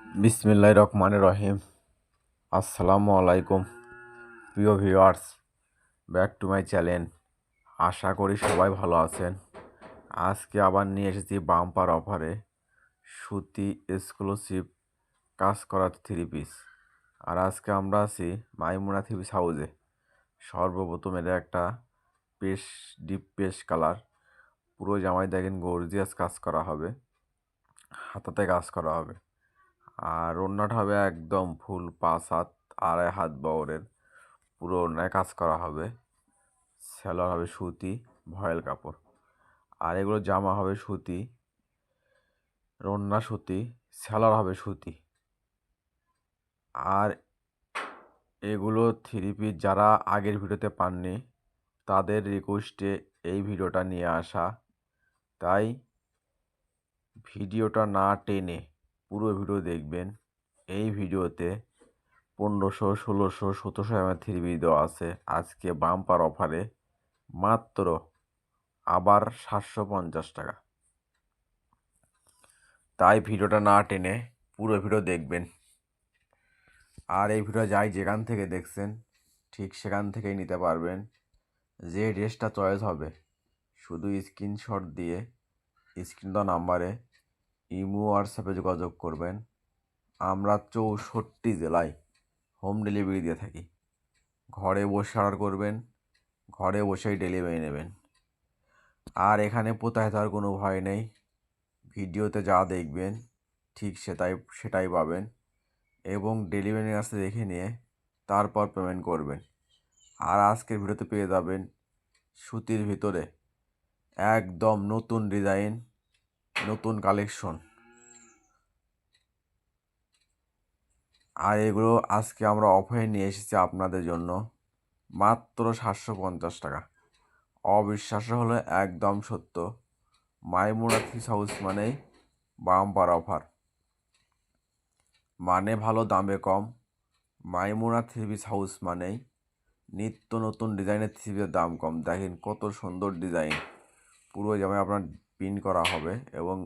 বিসমিল্লাহির রহমানির রহিম। আসসালামু আলাইকুম প্রিয় viewers, back to my channel. আশা করি সবাই ভালো আছেন। আজকে আবার নিয়ে এসেছি বাম্পার অফারে সুতি এক্সক্লুসিভ কাজ করা থ্রি পিস। আর আজকে আমরা আছি মাইমুনা থ্রি পিস হাউসে। সর্বপ্রথম এটা একটা পেশ ডিপ পেশ কালার, পুরো জামাই দেখেন গর্জিয়াস কাজ করা হবে, হাতাতে কাজ করা হবে। আর ওড়নাটা হবে একদম ফুল 5 হাত 2.5 হাত বহরের, পুরো ওড়নায় কাজ করা হবে। সেলার হবে সুতি ভয়েল কাপড়। আর এগুলো জামা হবে সুতি, ওড়না সুতি, সেলার হবে সুতি। আর এগুলো থ্রি পিস যারা আগের ভিডিওতে পাননি তাদের রিকোয়েস্টে এই ভিডিওটা নিয়ে আসা। তাই ভিডিওটা না টেনে পুরো ভিডিও দেখবেন। এই ভিডিওতে 1500, 1600, 1700 এমএর থ্রি পিস দেওয়া আছে আজকে বাম্পার অফারে মাত্র আবার 750 টাকা। তাই ভিডিওটা না টেনে পুরো ভিডিও দেখবেন। আর এই ভিডিও যাই যেখান থেকে দেখছেন ঠিক সেখান থেকেই নিতে পারবেন। যে ড্রেসটা চয়েস হবে শুধু স্ক্রিনশট দিয়ে স্ক্রিন দেওয়া নাম্বারে ইমো হোয়াটসঅ্যাপে যোগাযোগ করবেন। আমরা 64 জেলায় হোম ডেলিভারি দিয়ে থাকি। ঘরে বসে অর্ডার করবেন, ঘরে বসেই ডেলিভারি নেবেন। আর এখানে পোতায় যাওয়ার কোনো ভয় নেই। ভিডিওতে যা দেখবেন ঠিক সেটাই পাবেন এবং ডেলিভারি আসতে দেখে নিয়ে তারপর পেমেন্ট করবেন। আর আজকের ভিডিওতে পেয়ে যাবেন সুতির ভিতরে একদম নতুন ডিজাইন, নতুন কালেকশন। আর এগুলো আজকে আমরা অফারে নিয়ে এসেছি আপনাদের জন্য মাত্র 750 টাকা। অবিশ্বাস্য হলে একদম সত্য। মাইমুনা থ্রি হাউস মানেই বাম্পার অফার, মানে ভালো দামে কম। মাইমুনা থ্রি পিস হাউস মানেই নিত্য নতুন ডিজাইনের থ্রি পিসের দাম কম। দেখেন কত সুন্দর ডিজাইন, পুরো জামায় আপনার প্রিন্ট করা হবে এবং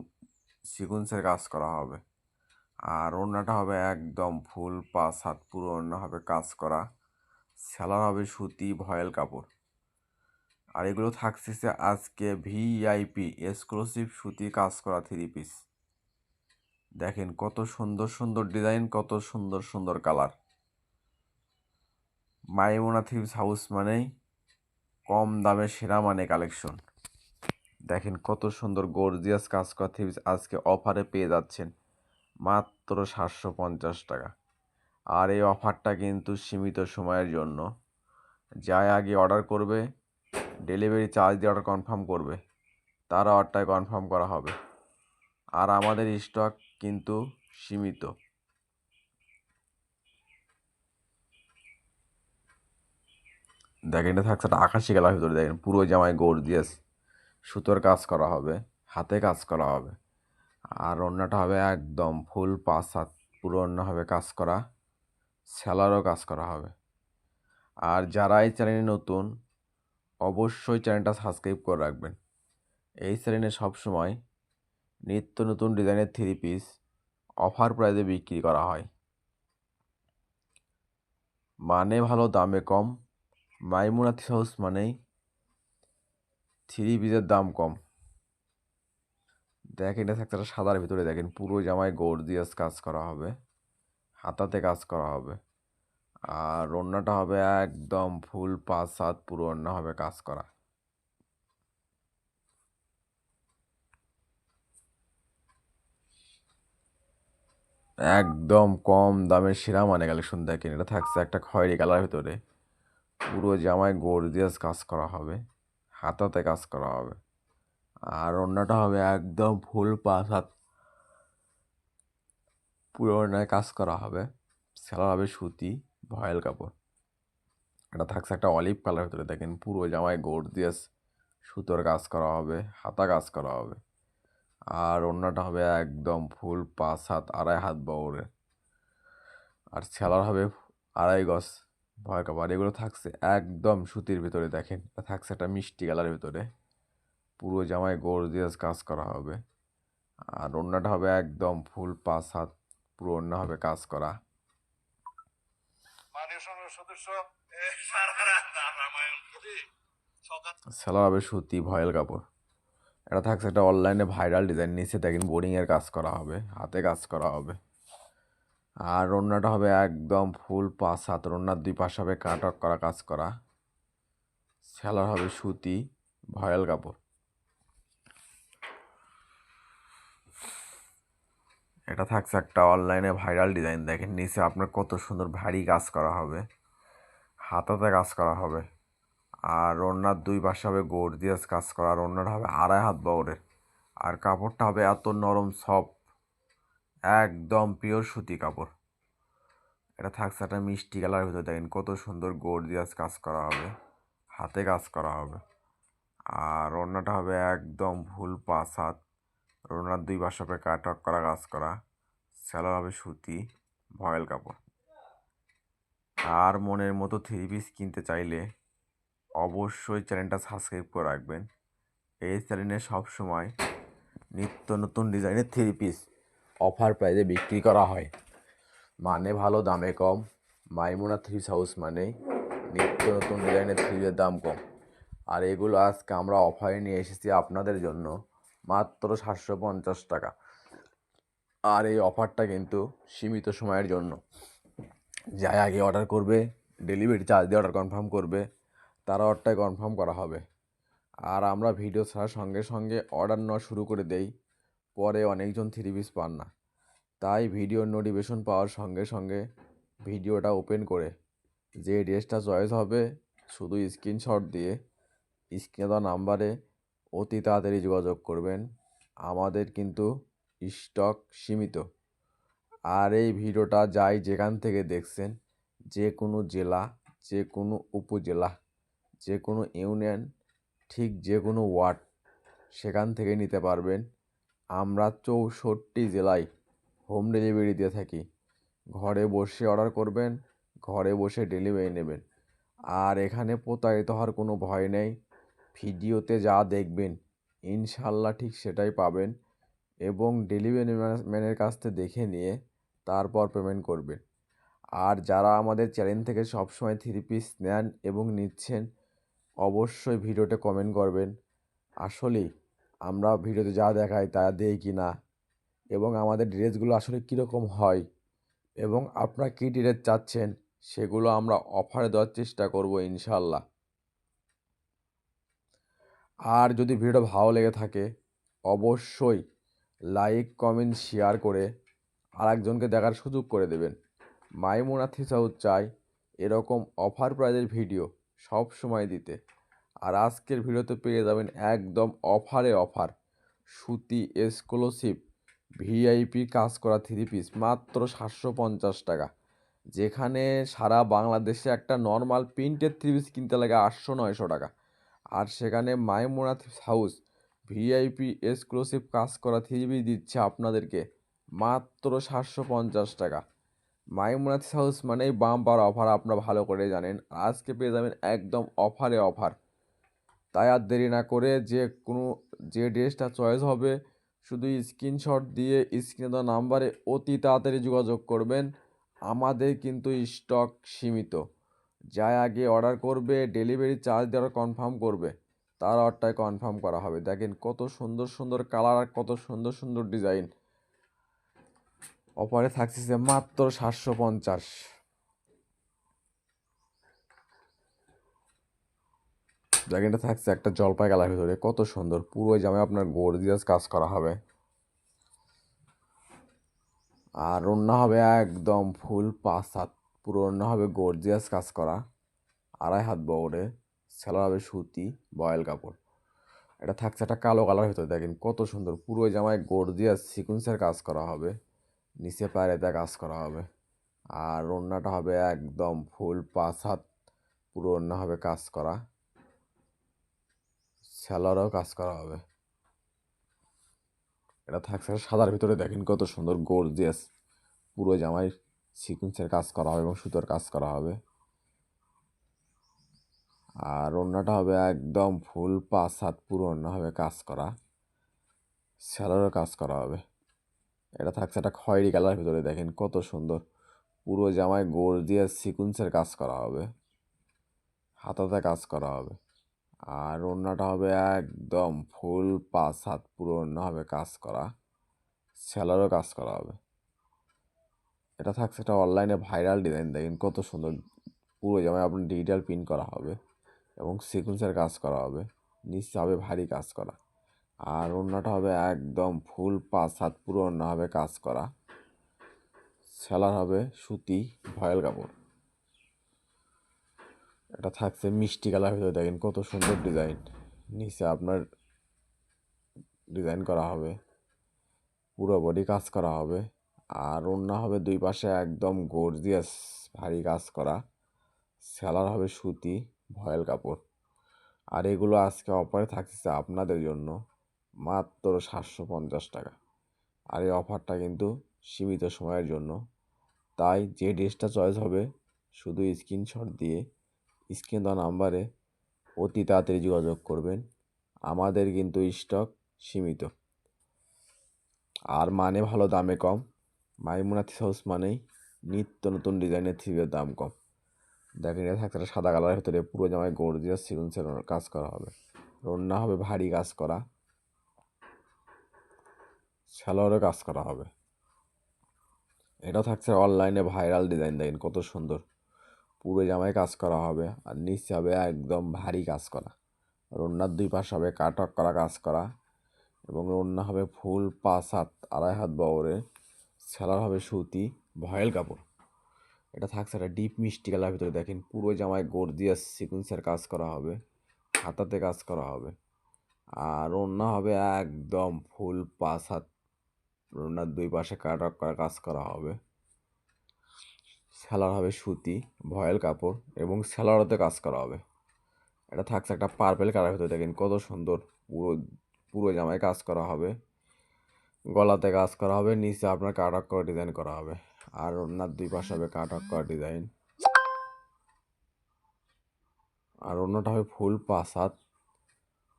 সিকুয়েন্সের কাজ করা হবে। আর ওড়নাটা হবে একদম ফুল 5 হাত, পুরো ওড়না হবে কাজ করা। সেলার হবে সুতি ভয়েল কাপড়। আর এগুলো থাকছে আজকে ভিআইপি এক্সক্লুসিভ সুতি কাজ করা থ্রি পিস। দেখেন কত সুন্দর সুন্দর ডিজাইন, কত সুন্দর সুন্দর কালার। মাইমুনা থ্রি পিস হাউস মানেই কম দামে সেরা মানে কালেকশন। দেখেন কত সুন্দর গর্জিয়াস কাজ করা থ্রি পিস আজকে অফারে পেয়ে যাচ্ছেন মাত্র 750 টাকা। আর এই অফারটা কিন্তু সীমিত সময়ের জন্য। যাই আগে অর্ডার করবে, ডেলিভারি চার্জ দিয়ে অর্ডার কনফার্ম করবে, তার অর্ডারটাই কনফার্ম করা হবে। আর আমাদের স্টক কিন্তু সীমিত। দেখেন এটা থাকছে একটা আকাশি কালার ভিতরে, দেখেন পুরো জামায় গর্জিয়াস সুতোর কাজ করা হবে, হাতে কাজ করা হবে। আর ওড়নাটা হবে একদম ফুল 5 হাত, পুরো ওড়না হবে কাজ করা, সেলারও কাজ করা হবে। আর যারা এই চ্যানেলে নতুন অবশ্যই চ্যানেলটা সাবস্ক্রাইব করে রাখবেন। এই চ্যানেলে সবসময় নিত্য নতুন ডিজাইনের থ্রি পিস অফার প্রাইসে বিক্রি করা হয়, মানে ভালো দামে কম। মাইমুনা থ্রি হাউস মানেই থ্রি পিসের দাম কম। দেখেন এটা থাকছে একটা সাদার ভিতরে, দেখেন পুরো জামায় গর্জিয়াস কাজ করা হবে, হাতাতে কাজ করা হবে। আর ওড়নাটা হবে একদম ফুল 5 হাত, পুরো ওড়না হবে কাজ করা। একদম কম দামে সেরা মানে কালেকশন। দেখেন এটা থাকছে একটা খয়েরি কালার ভিতরে, পুরো জামায় গর্জিয়াস কাজ করা হবে, হাতাতে কাজ করা হবে। আর ওড়নাটা হবে একদম ফুল 5 হাত, পুরো ওড়নায় কাজ করা হবে। সেলার হবে সুতি ভয়েল কাপড়। এটা থাকছে একটা অলিভ কালার ভিতরে, দেখেন পুরো জামায় গর্জিয়াস সুতোর কাজ করা হবে, হাতা কাজ করা হবে। আর ওড়নাটা হবে একদম ফুল 5 হাত 2.5 হাত বহরের। আর সেলার হবে 2.5 গজ ভয়েল কাপড়। আর এগুলো থাকছে একদম সুতির ভিতরে, দেখেন এটা থাকছে একটা মিষ্টি কালারের ভিতরে, পুরো জামায় গর্জিয়াস কাজ করা হবে। আর ওড়নাটা হবে একদম ফুল 5 হাত, পুরো ওড়না হবে কাজ করা। সেলার হবে সুতি ভয়েল কাপড়। এটা থাকছে একটা অনলাইনে ভাইরাল ডিজাইন, নিচে দেখেন বোরিংয়ের কাজ করা হবে, হাতে কাজ করা হবে। আর ওড়নাটা হবে একদম ফুল 5 হাত, ওড়নার 2 পাশ হবে কাটক করা কাজ করা। সেলার হবে সুতি ভয়েল কাপড়। এটা থাকছে একটা অনলাইনে ভাইরাল ডিজাইন, দেখেন নিচে আপনার কত সুন্দর ভারী কাজ করা হবে, হাতাতে কাজ করা হবে। আর ওড়নার 2 পাশে হবে গর্জিয়াস কাজ করা। আর ওড়নাটা হবে 2.5 হাত বহরের। আর কাপড়টা হবে এত নরম সফট, একদম পিওর সুতি কাপড়। এটা থাকছে একটা মিষ্টি কালার ভিতরে, দেখেন কত সুন্দর গর্জিয়াস কাজ করা হবে, হাতে কাজ করা হবে। আর ওড়নাটা হবে একদম ফুল 5 হাত, ওড়নার 2 পাশে হবে কাটক করা কাজ করা। সেলার হবে সুতি ভয়েল কাপড়। আর মনের মতো 3 পিস কিনতে চাইলে অবশ্যই চ্যানেলটা সাবস্ক্রাইব করে রাখবেন। এই চ্যানেলে সবসময় নিত্য নতুন ডিজাইনের 3 পিস অফার প্রাইসে বিক্রি করা হয়, মানে ভালো দামে কম। মাইমুনা থ্রিপিস হাউস মানে নিত্য নতুন ডিজাইনের থ্রিপিসের দাম কম। আর এগুলো আজকে আমরা অফারে নিয়ে এসেছি আপনাদের জন্য মাত্র 750 টাকা। আর এই অফারটা কিন্তু সীমিত সময়ের জন্য। যাই আগে অর্ডার করবে, ডেলিভারি চার্জ দিয়ে অর্ডার কনফার্ম করবে, তার অর্ডারটাই কনফার্ম করা হবে। আর আমরা ভিডিও ছাড়ার সঙ্গে সঙ্গে অর্ডার নেওয়া শুরু করে দেই, পরে অনেকজন 3 পিস পান না। তাই ভিডিওর নোটিফিকেশন পাওয়ার সঙ্গে সঙ্গে ভিডিওটা ওপেন করে যে ড্রেসটা চয়েস হবে শুধু স্ক্রিনশট দিয়ে স্ক্রিনে দেওয়া নাম্বারে অতি তাড়াতাড়ি যোগাযোগ করবেন। আমাদের কিন্তু স্টক সীমিত। আর এই ভিডিওটা যাই যেখান থেকে দেখছেন, যে কোনো জেলা, যে কোনো উপজেলা, যে কোনো ইউনিয়ন, ঠিক যে কোনো ওয়ার্ড, সেখান থেকে নিতে পারবেন। আমরা 64 জেলায় হোম ডেলিভারি দিয়ে থাকি। ঘরে বসে অর্ডার করবেন, ঘরে বসে ডেলিভারি নেবেন। আর এখানে প্রতারিত হওয়ার কোনো ভয় নেই। ভিডিওতে যা দেখবেন ইনশাল্লাহ ঠিক সেটাই পাবেন, এবং ডেলিভারি ম্যানের কাছ থেকে দেখে নিয়ে তারপর পেমেন্ট করবেন। আর যারা আমাদের চ্যানেল থেকে সবসময় 3 পিস নেন এবং নিচ্ছেন, অবশ্যই ভিডিওতে কমেন্ট করবেন আসলেই আমরা ভিডিওতে যা দেখাই তা দেই কি না, এবং আমাদের ড্রেসগুলো আসলে কীরকম হয়, এবং আপনারা কী ড্রেস চাচ্ছেন সেগুলো আমরা অফারে দেওয়ার চেষ্টা করব ইনশাল্লাহ। আর যদি ভিডিওটা ভালো লেগে থাকে অবশ্যই লাইক কমেন্ট শেয়ার করে আরেকজনকে দেখার সুযোগ করে দেবেন। মাইমুনা থ্রিপিস হাউস চাই এরকম অফার প্রাইজের ভিডিও সব সময় দিতে। আর আজকের ভিডিওতে পেয়ে যাবেন একদম অফারে অফার সুতি এক্সক্লুসিভ ভিআইপি কাজ করা 3 পিস মাত্র 750 টাকা। যেখানে সারা বাংলাদেশে একটা নর্মাল প্রিন্টের 3 পিস কিনতে লাগে 800-900 টাকা, আর সেখানে মাইমুনা থ্রিপিস হাউস ভিআইপি এক্সক্লুসিভ কাজ করা 3 পিস দিচ্ছে আপনাদেরকে মাত্র 750 টাকা। মাইমুনা থ্রিপিস হাউস মানেই বাম্পার অফার, আপনারা ভালো করে জানেন। আজকে পেয়ে যাবেন একদম অফারে অফার। তাই আর দেরি না করে যে ড্রেসটা চয়েস হবে শুধু স্ক্রিনশট দিয়ে স্ক্রিনে দেওয়া নাম্বারে অতি তাড়াতাড়ি যোগাযোগ করবেন। আমাদের কিন্তু স্টক সীমিত। যাই আগে অর্ডার করবে, ডেলিভারি চার্জ দেওয়ার কনফার্ম করবে, তার অর্ডারটাই কনফার্ম করা হবে। দেখেন কত সুন্দর সুন্দর কালার আর কত সুন্দর সুন্দর ডিজাইন। অফারে থাকছে মাত্র 750। জ্যাকেটটা থাকছে একটা জলপাই কালার ভিতরে, কত সুন্দর, পুরো জামায় আপনার গর্জিয়াস কাজ করা হবে। আর ওড়না হবে একদম ফুল 5 হাত, পুরো ওড়না হবে গর্জিয়াস কাজ করা 2.5 হাত বহরে। সেলার হবে সুতি বয়েল কাপড়। এটা থাকছে একটা কালো কালার ভিতরে, দেখেন কত সুন্দর, পুরো জামায় গর্জিয়াস সিকুয়েন্সের কাজ করা হবে, নিচে পায়রেতে কাজ করা হবে। আর ওড়নাটা হবে একদম ফুল 5 হাত, পুরো ওড়না হবে কাজ করা, সেলারও কাজ করা হবে। এটা থাকছে সাদার ভিতরে, দেখেন কত সুন্দর গর্জিয়াস, পুরো জামায় সিকুয়েন্সের কাজ করা হবে এবং সুতোর কাজ করা হবে। আর ওড়নাটা হবে একদম ফুল 5 হাত, পুরো ওড়না হবে কাজ করা, সেলারও কাজ করা হবে। এটা থাকছে একটা খয়েরি কালার ভিতরে, দেখেন কত সুন্দর। পুরো জামায় গর্জিয়াস সিকুয়েন্সের কাজ করা হবে, হাতাতে কাজ করা হবে। আর ওড়নাটা হবে একদম ফুল 5 হাত, পুরো ওড়না হবে কাজ করা, সেলারও কাজ করা হবে। এটা থাকছে একটা অনলাইনে ভাইরাল ডিজাইন, দেখেন কত সুন্দর। পুরো জামায় আপনার ডিজিটাল প্রিন্ট করা হবে এবং সিকুয়েন্সের কাজ করা হবে, নিচে হবে ভারী কাজ করা। আর ওড়নাটা হবে একদম ফুল 5 হাত, পুরো ওড়না হবে কাজ করা, সেলার হবে সুতি ভয়েল কাপড়। এটা থাকছে মিষ্টি কালার ভিতরে, দেখেন কত সুন্দর ডিজাইন, নিচে আপনার ডিজাইন করা হবে, পুরো বডি কাজ করা হবে। আর ওড়না হবে দুই পাশে একদম গর্জিয়াস ভারী কাজ করা, সেলার হবে সুতি ভয়েল কাপড়। আর এগুলো আজকে অফারে থাকছে আপনাদের জন্য মাত্র 750 টাকা। আর এই অফারটা কিন্তু সীমিত সময়ের জন্য, তাই যে ড্রেসটা চয়েস হবে শুধু স্ক্রিনশট দিয়ে স্ক্রিন দেওয়া নাম্বারে অতি তাড়াতাড়ি যোগাযোগ করবেন। আমাদের কিন্তু স্টক সীমিত, আর মানে ভালো দামে কম। মাইমুনা থ্রি হাউস মানেই নিত্য নতুন ডিজাইনের থ্রিপিসের দাম কম। দেখেন এটা থাকছে একটা সাদা কালারের ভিতরে, পুরো জামায় গর্জিয়াস সিকুয়েন্সের কাজ করা হবে, ওড়না হবে ভারী কাজ করা, সালোয়ারও কাজ করা হবে। এটা থাকছে অনলাইনে ভাইরাল ডিজাইন, দেখেন কত সুন্দর। পুরো জামায় কাজ করা হবে আর নিচে হবে একদম ভারী কাজ করা। ওড়নার দুই পাশে হবে কাটক করা কাজ করা এবং ওড়না হবে ফুল 5 হাত, 2.5 হাত বহরে, সেলার হবে সুতি ভয়েল কাপড়। এটা থাকছে একটা ডিপ মিষ্টি কালার ভিতরে, দেখেন পুরো জামায় গর্জিয়াস সিকুয়েন্সের কাজ করা হবে, হাতাতে কাজ করা হবে। আর ওড়না হবে একদম ফুল 5 হাত, ওড়নার দুই পাশে কাটক করা কাজ করা হবে, সেলার হবে সুতি ভয়েল কাপড় এবং সেলারতে কাজ করা হবে। এটা থাকছে একটা পার্পেল কালার ভিতরে, দেখেন কত সুন্দর। পুরো পুরো জামায় কাজ করা হবে, গলাতে কাজ করা হবে, নিচে আপনার কাটক করা ডিজাইন করা হবে। আর ওড়নার দুই পাশে হবে কাটক করা ডিজাইন। আর ওড়নাটা হবে ফুল 5 হাত,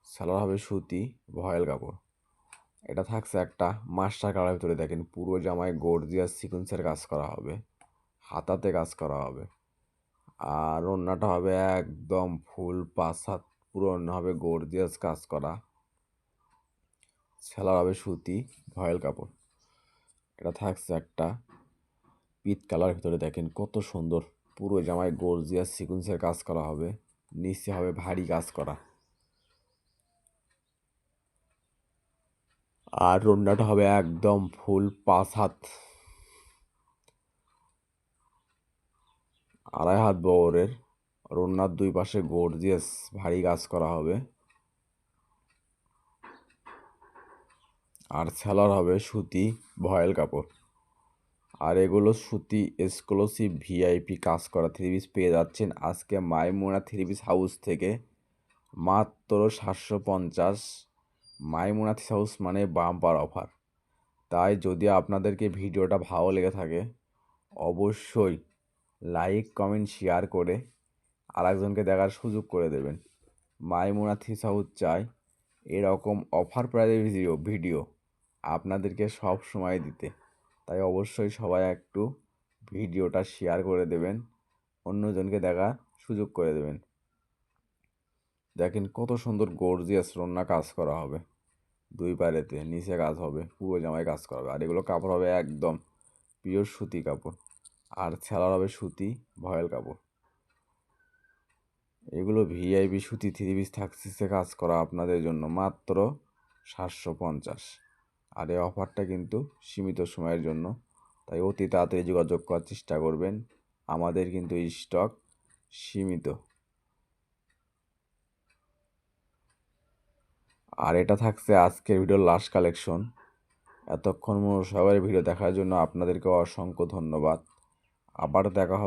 সেলার হবে সুতি ভয়েল কাপড়। এটা থাকছে একটা মাস্টার কালার ভিতরে, দেখেন পুরো জামায় গর্জিয়াস সিকুয়েন্সের কাজ করা হবে, হাতাতে কাজ করা হবে। আর ওড়নাটা হবে একদম ফুল 5 হাত, পুরো ওড়না হবে গর্জিয়াস কাজ করা, সেলার হবে সুতি ভয়েল কাপড়। এটা থাকছে একটা পিট কালার ভিতরে, দেখেন কত সুন্দর। পুরো জামায় গর্জিয়াস সিকুয়েন্সের কাজ করা হবে, নিচে হবে ভারী কাজ করা। আর ওড়নাটা হবে একদম ফুল 5 হাত, 2.5 হাত বহরের। ওড়নার দুই পাশে গর্জিয়াস ভারী কাজ করা হবে আর সেলার হবে সুতি ভয়েল কাপড়। আর এগুলো সুতি এক্সক্লুসিভ ভিআইপি কাজ করা থ্রি পিস পেয়ে যাচ্ছেন আজকে মাইমুনা থ্রি পিস হাউস থেকে মাত্র 750। মাইমুনা থ্রি হাউস মানে বাম্পার অফার। তাই যদি আপনাদেরকে ভিডিওটা ভালো লেগে থাকে অবশ্যই লাইক কমেন্ট শেয়ার করে আরেকজনকে দেখার সুযোগ করে দেবেন। মাইমুনা থ্রি হাউস চাই এরকম অফার প্রাইজের ভিডিও আপনাদেরকে সব সময় দিতে। তাই অবশ্যই সবাই একটু ভিডিওটা শেয়ার করে দেবেন, অন্যজনকে দেখার সুযোগ করে দেবেন। দেখেন কত সুন্দর গর্জিয়াস ওড়না কাজ করা হবে, দুই পারেতে নিচে কাজ হবে, পুরো জামায় কাজ করা হবে। আর এগুলো কাপড় হবে একদম পিওর সুতি কাপড়, আর সেলার হবে সুতি ভয়েল কাপড়। এগুলো ভিআইপি সুতি থ্রি পিস থাকছে কাজ করা আপনাদের জন্য মাত্র 750। আর এই অফারটা কিন্তু সীমিত সময়ের জন্য, তাই অতি তাড়াতাড়ি যোগাযোগ করার চেষ্টা করবেন। আমাদের কিন্তু স্টক সীমিত। আর এটা থাকছে আজকের ভিডিওর লাস্ট কালেকশন। এতক্ষণ সবাই ভিডিও দেখার জন্য আপনাদেরকে অসংখ্য ধন্যবাদ। আবার দেখা হবে।